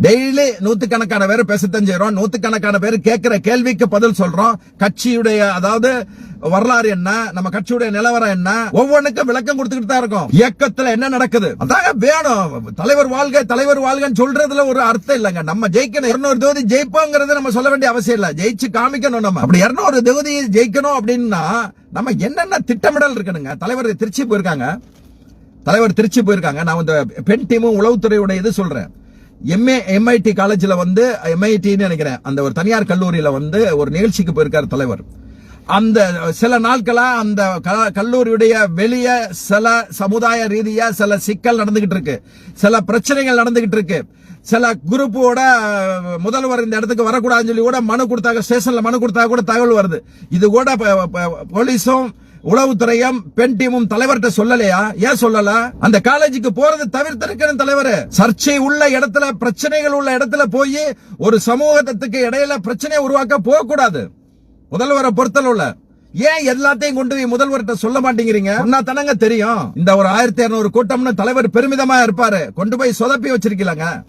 Daily நூத்துக்கணக்கான பேர் பேசத்தான் செய்யறோம், நூத்துக்கணக்கான பேர் கேட்கிற கேள்விக்கு பதில் சொல்றோம். கட்சியுடைய அதாவது வரலாறு என்ன, நம்ம கட்சியுடைய நிலவரம் என்ன, ஒவ்வொன்றுக்கும் விளக்கம் கொடுத்துக்கிட்டு தான் இருக்கோம். இயக்கத்துல என்ன நடக்குது அதாங்க வேணும். தலைவர் வாழ்க தலைவர் வாழ்கன்னு சொல்றதுல ஒரு அர்த்தம் இல்லங்க. நம்ம ஜெயிக்கணும், 200 தொகுதி ஜெயிப்போங்கிறது நம்ம சொல்ல வேண்டிய அவசியம் இல்ல, ஜெயிச்சு காமிக்கணும். நம்ம அப்படி 200 தொகுதி ஜெயிக்கணும் அப்படின்னா நம்ம என்னென்ன திட்டமிடல் இருக்கணுங்க. தலைவர் திருச்சி போயிருக்காங்க. நான் இந்த பெண் டீமும் உளவுத்துறையுடைய இது சொல்றேன். MIT காலேஜ்ல வந்து MITன்னு நினைக்கிறேன், அந்த ஒரு தனியார் கல்லூரியில வந்து ஒரு நிகழ்ச்சிக்கு போயிருக்காரு தலைவர். அந்த சில நாட்களா அந்த கல்லூரியுடைய வெளியே சில சமுதாய ரீதியா சில சிக்கல் நடந்துகிட்டு இருக்கு, சில பிரச்சனைகள் நடந்துகிட்டு இருக்கு. சில குரூப்போட முதல்வர் இந்த இடத்துக்கு வரக்கூடாதுன்னு சொல்லி கூட மனு கொடுத்தாங்க, ஸ்டேஷன்ல மனு கொடுத்தா கூட தகவல் வருது. இது கூட போலீஸும் உளவுத்துறையும் பெண் டீமும் தலைவர்கிட்ட சொல்லலையா? ஏன் சொல்லல? அந்த காலேஜுக்கு போறது தவிர்த்திருக்கிற தலைவர். சர்ச்சை உள்ள இடத்துல, பிரச்சனைகள் உள்ள இடத்துல போய் ஒரு சமூகத்துக்கு இடையில பிரச்சனையை உருவாக்க போக கூடாது. முதல்வரை பொறுத்தளவுல ஏன் எல்லாத்தையும் கொண்டு போய் முதல்வர்கிட்ட சொல்ல மாட்டேங்கிறீங்க? சொன்னா தானங்க தெரியும். இந்த ஒரு 1200 கூட்டம்னு தலைவர் பெருமிதமா இருப்பாரு, கொண்டு போய் சொதப்பி வச்சிருக்கீங்க.